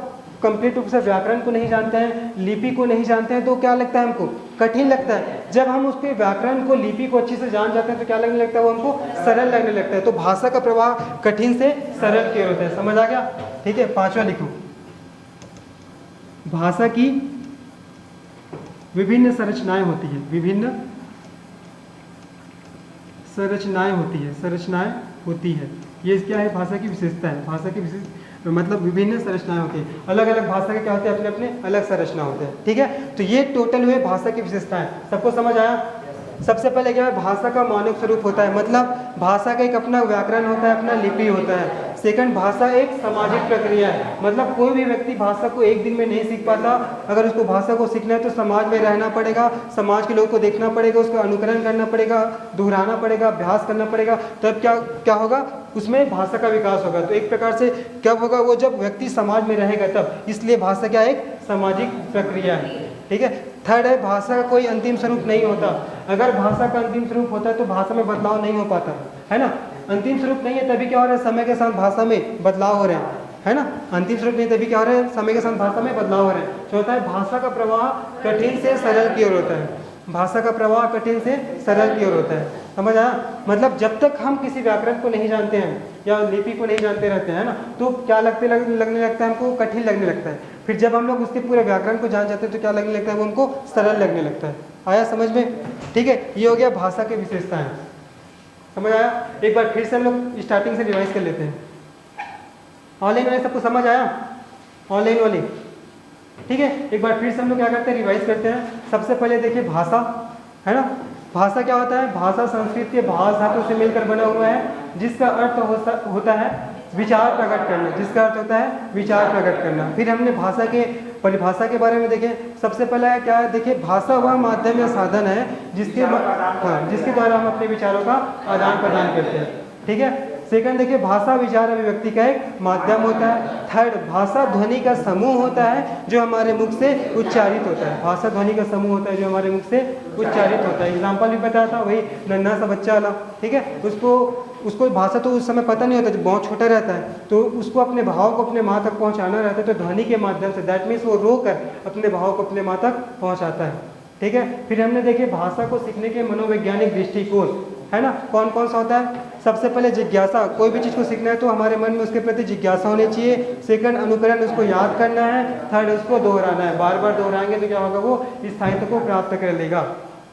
कंप्लीट रूप से व्याकरण को नहीं जानते हैं, लिपि को नहीं जानते हैं, तो क्या लगता है हमको, कठिन लगता है। जब हम उसके व्याकरण को, लिपि को अच्छे से जान जाते हैं तो क्या लगने लगता है, वो हमको सरल लगने लगता है। तो भाषा का प्रवाह कठिन से सरल की ओर होता है, समझ आ गया। ठीक है, पांचवा लिखो, भाषा की विभिन्न संरचनाएं होती है, विभिन्न संरचनाएं होती है, संरचनाएं होती है। ये क्या है, भाषा की विशेषता है। भाषा की विशेष मतलब विभिन्न संरचनाएं होती है, अलग अलग भाषा के क्या होते हैं, अपने अपने अलग संरचना होते हैं। ठीक है, तो ये टोटल हुए भाषा की विशेषताएं। सबको समझ आया। सबसे पहले क्या है, भाषा का मौलिक स्वरूप होता है, मतलब भाषा का एक अपना व्याकरण होता है, अपना लिपि होता है। सेकंड, भाषा एक सामाजिक प्रक्रिया है, मतलब कोई भी व्यक्ति भाषा को एक दिन में नहीं सीख पाता। अगर उसको भाषा को सीखना है तो समाज में रहना पड़ेगा, समाज के लोगों को देखना पड़ेगा, उसका अनुकरण करना पड़ेगा, दोहराना पड़ेगा, अभ्यास करना पड़ेगा, तब क्या होगा, उसमें भाषा का विकास होगा। तो एक प्रकार से क्या होगा, वो जब व्यक्ति समाज में रहेगा तब, इसलिए भाषा क्या एक सामाजिक प्रक्रिया है। ठीक है। थर्ड है, भाषा का कोई अंतिम स्वरूप नहीं होता। अगर भाषा का अंतिम स्वरूप होता है तो भाषा में बदलाव नहीं हो पाता, है ना। अंतिम स्वरूप नहीं है तभी क्या हो रहा है, समय के साथ भाषा में बदलाव हो रहे हैं, है ना। अंतिम स्वरूप नहीं तभी क्या हो रहा है, समय के साथ भाषा में बदलाव हो रहे हैं। जो होता है, भाषा का प्रवाह कठिन से सरल की ओर होता है। भाषा का प्रवाह कठिन से सरल की ओर होता है, समझ आया। मतलब जब तक हम किसी व्याकरण को नहीं जानते हैं या लिपि को नहीं जानते रहते हैं ना, तो क्या लगने लगता है हमको, कठिन लगने लगता है। फिर जब हम लोग उसके पूरे व्याकरण को जान जाते हैं तो क्या लगने लगता है, वो हमको सरल लगने लगता है। आया समझ में। ठीक है, ये हो गया भाषा की विशेषताएं, समझ आया। एक बार फिर से हम लोग स्टार्टिंग से रिवाइज कर लेते हैं। ऑनलाइन वाले सबको समझ आया, ऑनलाइन वाले, ठीक है। एक बार फिर से हम लोग क्या करते हैं, रिवाइज करते हैं। सबसे पहले देखिए भाषा, है ना। भाषा क्या होता है, भाषा संस्कृत के भाष धातु से मिलकर बना हुआ है, जिसका अर्थ होता है विचार प्रकट करना, जिसका अर्थ होता है विचार प्रकट करना। फिर हमने भाषा के परिभाषा के बारे में देखें। सबसे पहला क्या है, देखिए भाषा वह माध्यम या साधन है जिसके द्वारा हम अपने विचारों का आदान प्रदान करते हैं। ठीक है। सेकंड देखिए, भाषा विचार अभिव्यक्ति का एक माध्यम होता है। थर्ड, भाषा ध्वनि का समूह होता है जो हमारे मुख से उच्चारित होता है। भाषा ध्वनि का समूह होता है जो हमारे मुख से उच्चारित होता है। एग्जाम्पल भी बताया था, वही नन्हा सा बच्चा वाला, ठीक है। उसको भाषा तो उस समय पता नहीं होता, जब बहुत छोटा रहता है, तो उसको अपने भाव को अपने माँ तक पहुँचाना रहता है, तो ध्वनि के माध्यम से, दैट मीन्स वो रो कर अपने भाव को अपने माँ तक पहुँचाता है। ठीक है। फिर हमने देखे भाषा को सीखने के मनोवैज्ञानिक दृष्टिकोण, है ना, कौन कौन सा होता है। सबसे पहले जिज्ञासा, कोई भी चीज़ को सीखना है तो हमारे मन में उसके प्रति जिज्ञासा होनी चाहिए। सेकंड, अनुकरण, उसको याद करना है। थर्ड, उसको दोहराना है, बार बार दोहराएंगे तो क्या होगा, वो स्थायित्व को प्राप्त कर लेगा।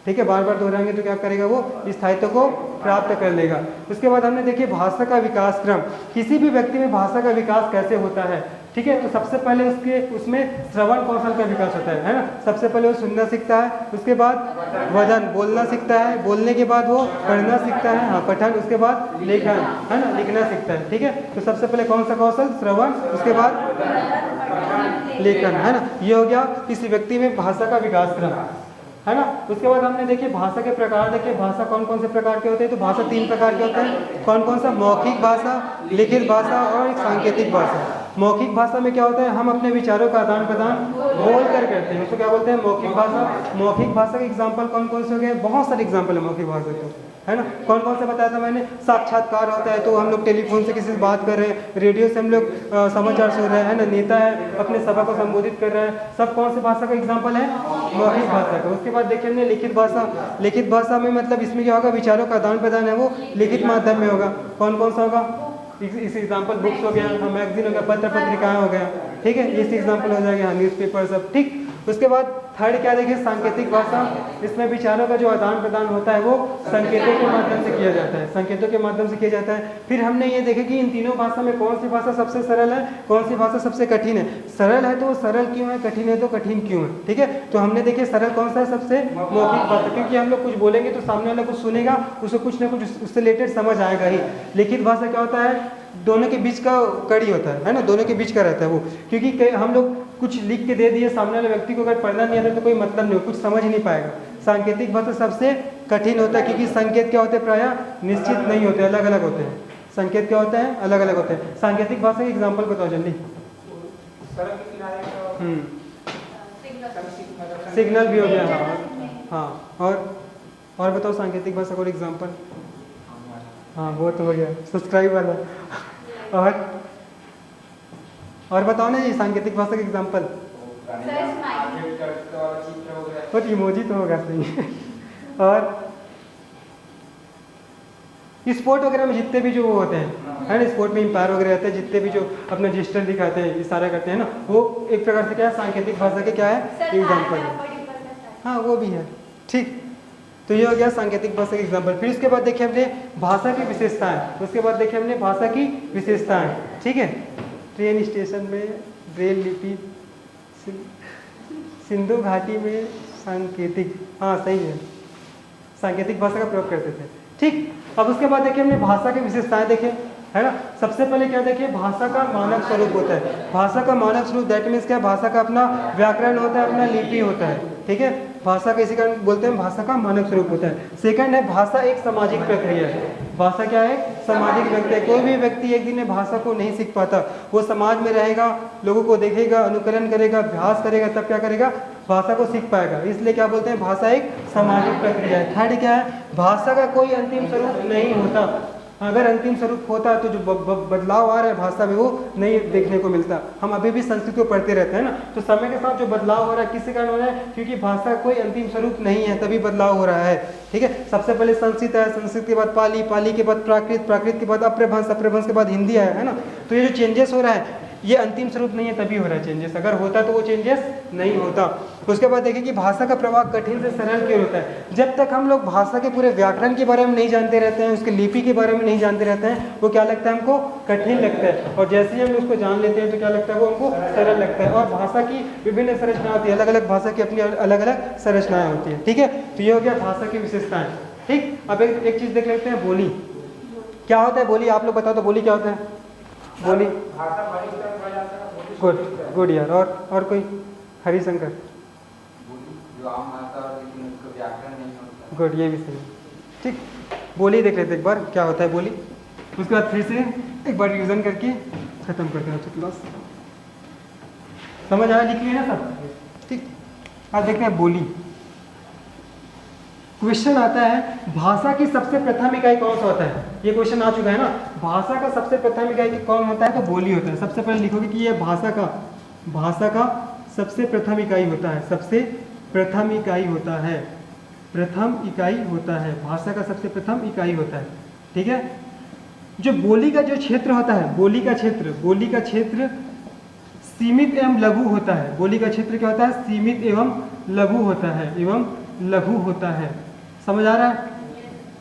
ठीक है, बार बार दोहराएंगे तो क्या करेगा, वो स्थायित्व को प्राप्त कर लेगा। उसके बाद हमने देखिए भाषा का विकास क्रम, किसी भी व्यक्ति में भाषा का विकास कैसे होता है। ठीक है, तो सबसे पहले उसमें श्रवण कौशल का विकास होता है ना। सबसे पहले वो सुनना सीखता है, उसके बाद वदन, बोलना सीखता है, बोलने के बाद वो पढ़ना सीखता है, हाँ पठन, उसके बाद लेखन, है ना, लिखना सीखता है। ठीक है, तो सबसे पहले कौन सा कौशल, श्रवण, उसके बाद लेखन, है ना। ये हो गया किसी व्यक्ति में भाषा का विकास क्रम, है ना। उसके बाद हमने देखिए भाषा के प्रकार देखे, भाषा कौन कौन से प्रकार के होते हैं। तो भाषा 3 प्रकार के होते हैं, कौन कौन सा, मौखिक भाषा, लिखित भाषा और एक सांकेतिक भाषा। मौखिक भाषा में क्या होता है, हम अपने विचारों का आदान प्रदान बोल कर करते हैं, उसको क्या बोलते हैं, मौखिक भाषा। मौखिक भाषा के एग्जाम्पल कौन कौन से हो गए, बहुत सारे एग्जाम्पल है मौखिक भाषा के, है ना। कौन कौन से बताया था मैंने, साक्षात्कार होता है, तो हम लोग टेलीफोन से किसी से बात कर रहे हैं, रेडियो से हम लोग समाचार सुन रहे हैं, ना, नेता है अपने सभा को संबोधित कर रहे हैं, सब कौन सी भाषा का एग्जाम्पल है, मौखिक भाषा का। उसके बाद देखिए हमने लिखित भाषा। लिखित भाषा में मतलब इसमें क्या होगा, विचारों का आदान प्रदान है वो लिखित माध्यम में होगा। कौन कौन सा होगा, इस एग्जाम्पल बुक्स हो गया, मैगजीन हो गया, पत्र पत्रिकाएं हो गया, ठीक है, ये एग्जाम्पल हो जाएगा, न्यूज़पेपर सब, ठीक। उसके बाद थर्ड क्या देखिए, सांकेतिक भाषा। इसमें विचारों का जो आदान प्रदान होता है वो संकेतों के माध्यम से किया जाता है, संकेतों के माध्यम से किया जाता है। फिर हमने ये देखा कि इन तीनों भाषा में कौन सी भाषा सबसे सरल है, कौन सी भाषा सबसे कठिन है। सरल है तो वो सरल क्यों है, कठिन है तो कठिन क्यों है। ठीक है, तो हमने देखे सरल कौन सा है, सबसे मौखिक भाषा, क्योंकि हम लोग कुछ बोलेंगे तो सामने वाला कुछ सुनेगा, उसको कुछ ना कुछ उससे रिलेटेड समझ आएगा ही। लिखित भाषा क्या होता है, दोनों के बीच का कड़ी होता है ना, दोनों के बीच का रहता है वो, क्योंकि हम लोग कुछ लिख के दे दिए, सामने वाले व्यक्ति को अगर पढ़ना नहीं आता तो कोई मतलब नहीं हो, कुछ समझ ही नहीं पाएगा। सांकेतिक भाषा सबसे कठिन होता है, क्योंकि संकेत क्या होते हैं, प्रायः निश्चित नहीं होते, अलग अलग होते हैं। संकेत क्या होता है, अलग अलग होते हैं। सांकेतिक भाषा के एग्जाम्पल बताओ जल्दी। सिग्नल भी हो गया, हाँ। और बताओ सांकेतिक भाषा का एग्जाम्पल। हाँ वो तो हो गया सब्सक्राइब वाला। और बताओ ना ये सांकेतिक भाषा का एग्जाम्पल। कुछ इमोजी तो होगा सही। और स्पोर्ट वगैरह में जितने भी जो वो होते हैं है ना, स्पोर्ट में एम्पायर वगैरह रहते हैं, जितने भी जो अपना जेस्चर दिखाते हैं, इशारा करते हैं ना, वो एक प्रकार से क्या है, सांकेतिक भाषा के क्या है, एग्जाम्पल है। हाँ वो भी है, ठीक। तो ये हो गया सांकेतिक भाषा का एग्जाम्पल। फिर उसके बाद देखिए हमने भाषा की विशेषताएं, उसके बाद देखिए हमने भाषा की विशेषताएं, ठीक है। ट्रेन स्टेशन में ब्रेल लिपि, सिंधु घाटी में सांकेतिक, हाँ सही है, सांकेतिक भाषा का प्रयोग करते थे, ठीक। अब उसके बाद देखिए हमने भाषा की विशेषताएं देखे, है ना। सबसे पहले क्या देखिए, भाषा का मानक स्वरूप होता है। भाषा का मानक स्वरूप दैट मीन्स क्या, भाषा का अपना व्याकरण होता है, अपना लिपि होता है, ठीक है। भाषा का इसी कारण बोलते हैं भाषा का मानक स्वरूप होता है। सेकंड है, भाषा एक सामाजिक प्रक्रिया है। भाषा क्या है, सामाजिक प्रक्रिया। कोई भी व्यक्ति एक दिन में भाषा को नहीं सीख पाता, वो समाज में रहेगा, लोगों को देखेगा, अनुकरण करेगा, अभ्यास करेगा, तब क्या करेगा, भाषा को सीख पाएगा। इसलिए क्या बोलते हैं, भाषा एक सामाजिक प्रक्रिया है। थर्ड क्या है, भाषा का कोई अंतिम स्वरूप नहीं होता। अगर अंतिम स्वरूप होता तो जो बदलाव आ रहा है भाषा में वो नहीं देखने को मिलता। हम अभी भी संस्कृत को पढ़ते रहते हैं ना, तो समय के साथ जो बदलाव हो रहा है किसके कारण हो रहा है, क्योंकि भाषा का कोई अंतिम स्वरूप नहीं है, तभी बदलाव हो रहा है, ठीक है। सबसे पहले संस्कृत है, संस्कृत के बाद पाली, पाली के बाद प्राकृत, प्राकृत के बाद अपभ्रंश, अपभ्रंश के बाद हिंदी है ना। तो ये जो चेंजेस हो रहा है ये अंतिम स्वरूप नहीं है, तभी हो रहा है चेंजेस। अगर होता तो वो चेंजेस नहीं होता। उसके बाद देखिए कि भाषा का प्रवाह कठिन से सरल क्यों होता है। जब तक हम लोग भाषा के पूरे व्याकरण के बारे में नहीं जानते रहते हैं, उसके लिपि के बारे में नहीं जानते रहते हैं, वो क्या लगता है हमको, कठिन लगता है। और जैसे ही हम उसको जान लेते हैं तो क्या लगता है, वो हमको सरल लगता है। और भाषा की विभिन्न संरचना होती है, अलग अलग भाषा की अपनी अलग अलग संरचनाएं होती है, ठीक है। तो ये हो गया भाषा की विशेषताएं, ठीक। अब एक चीज देख लेते हैं, बोली क्या होता है। बोली आप लोग बताओ तो, बोली क्या होता है, बोली। गुड गुड यार। और कोई, हरिशंकर। गुड, ये भी सही, ठीक। बोली देख लेते एक बार क्या होता है बोली, उसके बाद फिर से एक बार रिवीजन करके खत्म करते हैं क्लास। समझ आया, लिख लिया ना सब, ठीक। अब देखते हैं बोली। क्वेश्चन आता है, भाषा की सबसे प्रथम इकाई कौन सा होता है। ये क्वेश्चन आ चुका है ना, भाषा का सबसे प्रथम इकाई कौन होता है, तो बोली होता है। सबसे पहले लिखोगे कि ये भाषा का सबसे प्रथम इकाई होता है, सबसे प्रथम इकाई होता है, प्रथम इकाई होता है, भाषा का सबसे प्रथम इकाई होता है, ठीक है। जो बोली का जो क्षेत्र होता है, बोली का क्षेत्र सीमित एवं लघु होता है। बोली का क्षेत्र क्या होता है, सीमित एवं लघु होता है, एवं लघु होता है। समझ आ रहा है,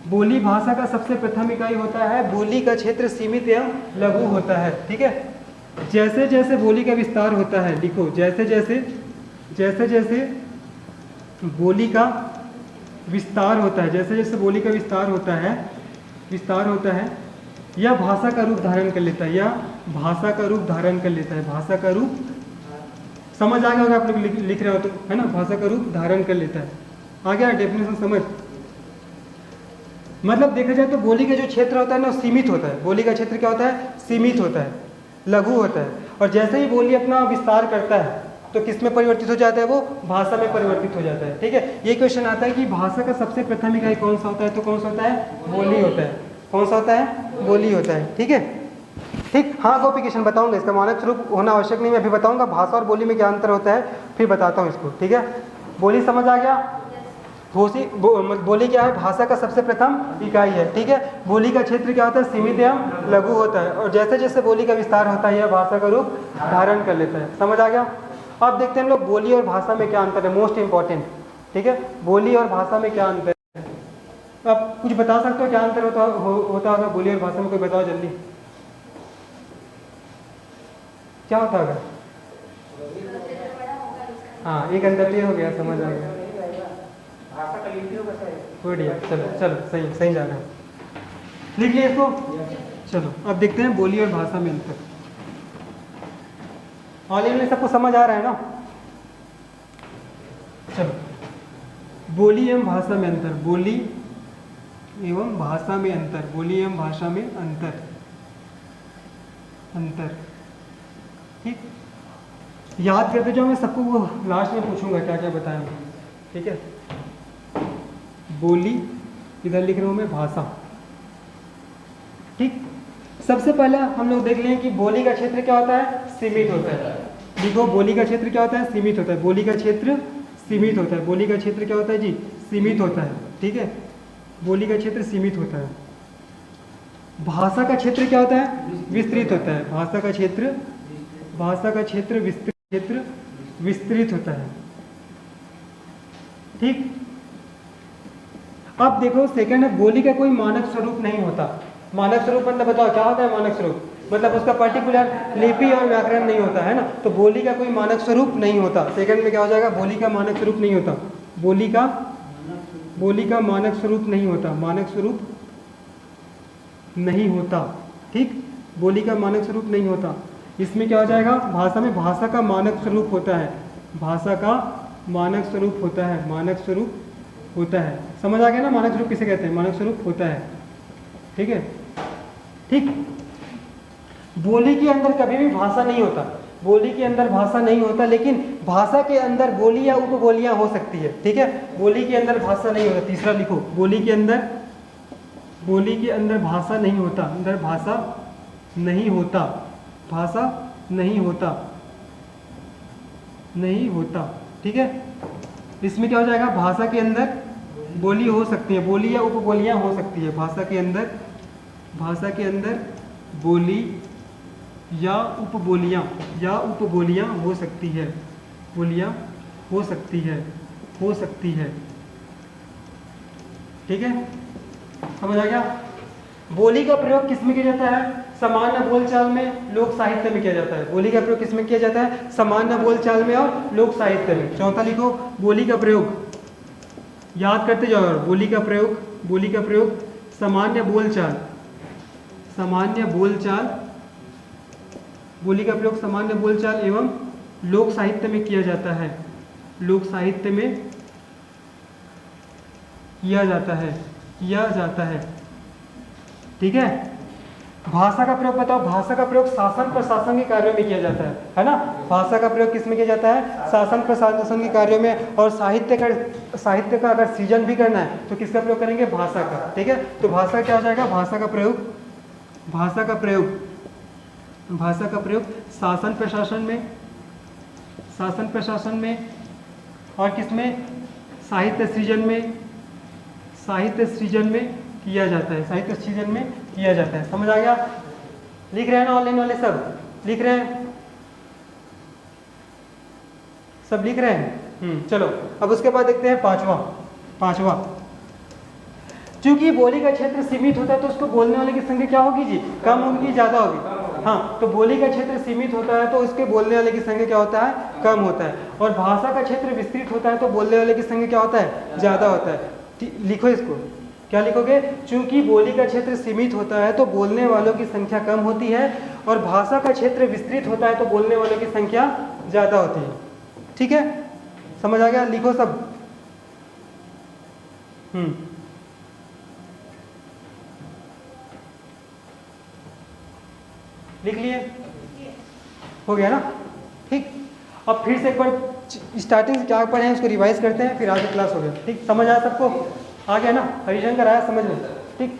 बोली भाषा का सबसे प्रथम इकाई होता है, बोली का क्षेत्र सीमित एवं लघु होता है, ठीक है। जैसे जैसे बोली का विस्तार होता है, लिखो, जैसे जैसे बोली का विस्तार होता है, जैसे जैसे बोली का विस्तार होता है, यह भाषा का रूप धारण कर लेता है, या भाषा का रूप धारण कर लेता है, भाषा का रूप, समझ आ गया होगा आप लोग लिख रहे हो तो, है ना, भाषा का रूप धारण कर लेता है। आ गया डेफिनेशन समझ। मतलब देखा जाए तो बोली का जो क्षेत्र होता है ना सीमित होता है। बोली का क्षेत्र क्या होता है, सीमित होता है, लघु होता है। और जैसे ही बोली अपना विस्तार करता है तो किस में परिवर्तित हो जाता है, वो भाषा में परिवर्तित हो जाता है, ठीक है। ये क्वेश्चन आता है कि भाषा का सबसे प्रथम इकाई कौन सा होता है, तो कौन सा होता है, बोली होता है। कौन सा होता है, बोली होता है, ठीक है, ठीक। हाँ कॉम्प्लिकेशन बताऊंगा, इसका मानक स्वरूप होना आवश्यक नहीं, मैं अभी बताऊंगा भाषा और बोली में क्या अंतर होता है, फिर बताता हूँ इसको, ठीक है। बोली समझ आ गया। बोली क्या है, भाषा का सबसे प्रथम इकाई है, ठीक है। बोली का क्षेत्र क्या होता है, सीमित एवं लघु होता है। और जैसे जैसे बोली का विस्तार होता है यह भाषा का रूप धारण कर लेता है। समझ आ गया। अब देखते हैं हम लोग बोली और भाषा में क्या अंतर है, मोस्ट इंपॉर्टेंट, ठीक है। बोली और भाषा में क्या अंतर है, आप कुछ बता सकते हो क्या अंतर होता होगा बोली और भाषा में, कोई बताओ जल्दी, क्या होता होगा। हाँ एक अंतर ये हो गया, समझ आ गया, बढ़िया, चलो चलो सही सही जाना है, लिख लिया इसको। चलो अब देखते हैं बोली और भाषा में अंतर। ऑनलाइन में सबको समझ आ रहा है ना। चलो, बोली एवं भाषा में अंतर, बोली एवं भाषा में अंतर, बोली एवं भाषा में अंतर, ठीक। याद करते जाओ, मैं सबको वो लास्ट में पूछूंगा क्या क्या बताया, ठीक है। बोली इधर लिख रहा हूं मैं, भाषा ठीक। सबसे पहले हम लोग देख लें कि बोली का क्षेत्र क्या होता है, सीमित होता है। देखो बोली का क्षेत्र क्या होता है, सीमित होता है। बोली का क्षेत्र सीमित होता है। बोली का क्षेत्र क्या होता है जी, सीमित होता है। ठीक है, बोली का क्षेत्र सीमित होता है। भाषा का क्षेत्र क्या होता है, विस्तृत होता है। भाषा का क्षेत्र विस्तृत होता है। ठीक। अब देखो सेकंड है, बोली का कोई मानक स्वरूप नहीं होता। मानक स्वरूप मतलब बताओ क्या होता है मानक स्वरूप, मतलब उसका पर्टिकुलर लिपि और व्याकरण नहीं होता है ना, तो बोली का कोई मानक स्वरूप नहीं होता। सेकंड में क्या हो जाएगा, बोली का मानक स्वरूप नहीं होता। बोली का मानक स्वरूप नहीं होता। मानक स्वरूप नहीं होता। ठीक, बोली का मानक स्वरूप नहीं होता। इसमें क्या हो जाएगा, भाषा में भाषा का मानक स्वरूप होता है। भाषा का मानक स्वरूप होता है। मानक स्वरूप होता है। समझ आ गया ना, मानक स्वरूप किसे कहते हैं, मानक स्वरूप होता है। ठीक है। ठीक, बोली के अंदर कभी भी भाषा नहीं होता। बोली के अंदर भाषा नहीं होता, लेकिन भाषा के अंदर बोली या उपबोलियां हो सकती है। ठीक है, बोली के अंदर भाषा नहीं होता। तीसरा लिखो, बोली के अंदर भाषा नहीं होता। अंदर भाषा नहीं होता। भाषा नहीं होता। नहीं होता। ठीक है, इसमें क्या हो जाएगा, भाषा के अंदर बोली हो सकती है, बोली या उपबोलियां हो सकती है। भाषा के अंदर बोली या उपबोलियां हो सकती है। बोलियां हो सकती है। ठीक है, समझ आ गया। बोली का प्रयोग किस में किया जाता है, सामान्य बोलचाल में, लोक साहित्य में किया जाता है। बोली का प्रयोग किस में किया जाता है, सामान्य बोलचाल में और लोक साहित्य में। चौथा लिखो, बोली का प्रयोग, याद करते जाओ। बोली का प्रयोग सामान्य बोलचाल, बोली का प्रयोग सामान्य बोलचाल एवं लोक साहित्य में किया जाता है। लोक साहित्य में किया जाता है। ठीक है। भाषा का प्रयोग बताओ। भाषा का प्रयोग शासन प्रशासन के कार्यों में किया जाता है ना। भाषा का प्रयोग किस में किया जाता है, शासन प्रशासन के कार्यों में। और साहित्य का अगर सृजन भी करना है तो किसका प्रयोग करेंगे, भाषा का। ठीक है, तो भाषा क्या हो जाएगा, भाषा का प्रयोग शासन प्रशासन में और किसमें, साहित्य सृजन में किया जाता है। समझ आ गया। लिख रहे हैं ना ऑनलाइन वाले, सब लिख रहे हैं, सब लिख रहे हैं। चलो अब उसके बाद देखते हैं पांचवा। क्योंकि बोली का क्षेत्र सीमित होता है तो उसको बोलने वाले की संख्या क्या होगी जी, कम होगी, ज्यादा होगी। हाँ, तो बोली का क्षेत्र सीमित होता है तो उसके बोलने वाले की संख्या क्या होता है, कम होता है। और भाषा का क्षेत्र विस्तृत होता है तो बोलने वाले की संख्या क्या होता है, ज्यादा होता है। लिखो इसको, क्या लिखोगे, चूंकि बोली का क्षेत्र सीमित होता है तो बोलने वालों की संख्या कम होती है, और भाषा का क्षेत्र विस्तृत होता है तो बोलने वालों की संख्या ज्यादा होती है। ठीक है, समझ आ गया। लिखो सब। लिख लिए, हो गया ना। ठीक, अब फिर से एक बार स्टार्टिंग से क्या पढ़े हैं उसको रिवाइज करते हैं, फिर आगे क्लास हो गया। ठीक, समझ आया सबको, आ गया ना, हरिशंकर आया समझ में। ठीक,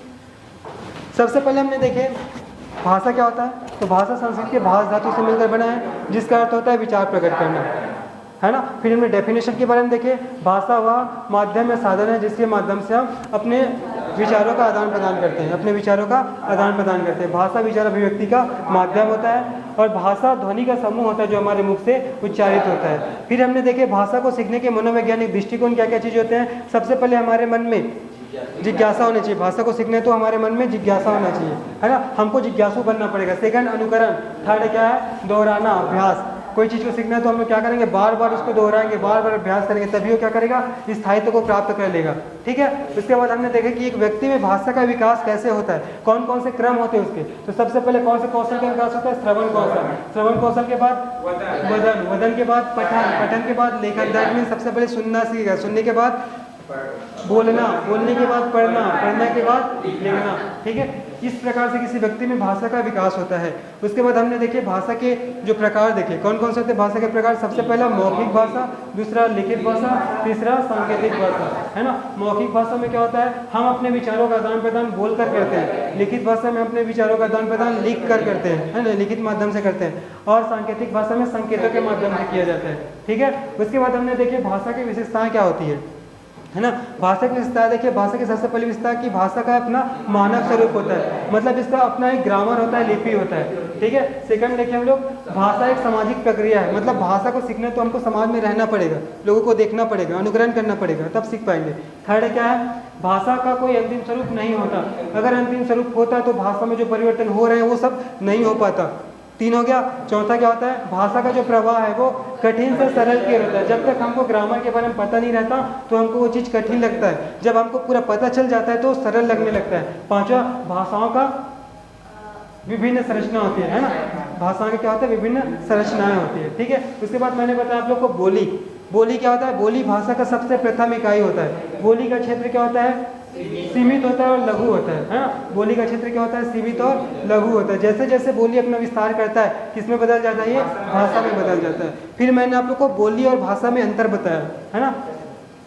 सबसे पहले हमने देखे भाषा क्या होता है, तो भाषा संस्कृत के भाष धातु से मिलकर बना है, जिसका अर्थ होता है विचार प्रकट करना, है ना। फिर हमने डेफिनेशन के बारे में देखे, भाषा वह माध्यम या साधन है जिसके माध्यम से हम अपने विचारों का आदान प्रदान करते हैं। भाषा विचार अभिव्यक्ति का माध्यम होता है, और भाषा ध्वनि का समूह होता है जो हमारे मुख से उच्चारित होता है। फिर हमने देखे भाषा को सीखने के मनोवैज्ञानिक दृष्टिकोण क्या क्या चीज़ होते हैं। सबसे पहले हमारे मन में जिज्ञासा होनी चाहिए। भाषा को सीखने तो हमारे मन में जिज्ञासा होना चाहिए, है ना, हमको जिज्ञासु बनना पड़ेगा। सेकंड अनुकरण, थर्ड क्या है, दोहराना, अभ्यास। कोई चीज़ को सीखना है तो हम लोग क्या करेंगे, बार बार उसको दोहराएंगे, बार बार अभ्यास करेंगे, तभी वो क्या करेगा, स्थायित्व को प्राप्त कर लेगा। ठीक है, उसके बाद हमने देखा कि एक व्यक्ति में भाषा का विकास कैसे होता है, कौन कौन से क्रम होते हैं उसके। तो सबसे पहले कौन से कौशल का विकास होता है, श्रवण कौशल। श्रवण कौशल के बाद वदन, वदन के बाद पठन, पठन के बाद लेखन। दैट मीन सबसे पहले सुनना सीखेगा, सुनने के बाद बोलना, बोलने के बाद पढ़ना, पढ़ने के बाद लिखना। ठीक है, इस प्रकार से किसी व्यक्ति में भाषा का विकास होता है। उसके बाद हमने देखे भाषा के जो प्रकार देखे, कौन कौन से होते हैं भाषा के प्रकार। सबसे पहला मौखिक भाषा, दूसरा लिखित भाषा, तीसरा सांकेतिक भाषा, है ना। मौखिक भाषा में क्या होता है, हम अपने विचारों का आदान प्रदान बोल कर करते हैं। लिखित भाषा में अपने विचारों का आदान प्रदान लिख कर करते हैं, है ना, लिखित माध्यम से करते हैं। और सांकेतिक भाषा में संकेतों के माध्यम से किया जाता है, ठीक है। उसके बाद हमने देखिए भाषा की विशेषताएं क्या होती है ना। भाषा की विशेषता देखिए, भाषा की सबसे पहली विशेषता की भाषा का अपना मानक स्वरूप होता है, मतलब इसका अपना एक ग्रामर होता है, लिपि होता है, ठीक है। सेकंड देखिए हम लोग, भाषा एक सामाजिक प्रक्रिया है, मतलब भाषा को सीखने तो हमको समाज में रहना पड़ेगा, लोगों को देखना पड़ेगा, अनुकरण करना पड़ेगा, तब सीख पाएंगे। थर्ड क्या है, भाषा का कोई अंतिम स्वरूप नहीं होता, अगर अंतिम स्वरूप होता तो भाषा में जो परिवर्तन हो रहे हैं वो सब नहीं हो पाता। 3 हो गया। चौथा क्या होता है, भाषा का जो प्रवाह है वो कठिन से सरल की ओर होता है। जब तक हमको ग्रामर के बारे में पता नहीं रहता तो हमको वो चीज़ कठिन लगता है, जब हमको पूरा पता चल जाता है तो सरल लगने लगता है। पांचवा, भाषाओं का विभिन्न संरचना होती है ना, भाषाओं के क्या होता है, विभिन्न संरचनाएं होती है, ठीक है। उसके बाद मैंने बताया आप लोग को बोली। बोली क्या होता है, बोली भाषा का सबसे प्रथम इकाई होता है। बोली का क्षेत्र क्या होता है, सीमित होता है और लघु होता है ना। बोली का क्षेत्र क्या होता है, सीमित और लघु होता है। जैसे जैसे बोली अपना विस्तार करता है, किसमें बदल जाता है, ये भाषा में बदल जाता है। फिर मैंने आप लोग को बोली और भाषा में अंतर बताया, है ना।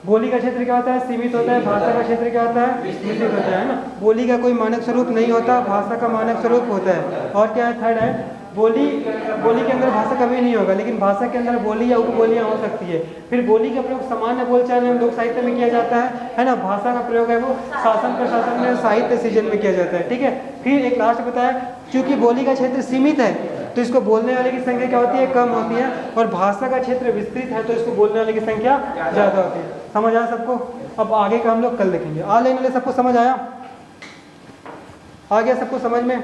बोली का क्षेत्र क्या होता है, सीमित होता है, भाषा का क्षेत्र क्या होता है, विस्तृत होता है ना। बोली का कोई मानक स्वरूप नहीं होता, भाषा का मानक स्वरूप होता है। और क्या है, थर्ड है, बोली के अंदर भाषा कभी नहीं होगा, लेकिन भाषा के अंदर बोली या उपबोलियाँ हो सकती है। फिर बोली का प्रयोग सामान्य बोलचाल में, लोक साहित्य में किया जाता है ना। भाषा का प्रयोग है वो शासन प्रशासन में, साहित्य सृजन में किया जाता है, ठीक है। फिर एक लास्ट बताया, क्योंकि बोली का क्षेत्र सीमित है तो इसको बोलने वाले की संख्या क्या होती है, कम होती है, और भाषा का क्षेत्र विस्तृत है तो इसको बोलने वाले की संख्या ज़्यादा होती है। समझ आया सबको। अब आगे का हम लोग कल देखेंगे। ऑनलाइन वाले सबको समझ आया, आ गया सबको समझ में।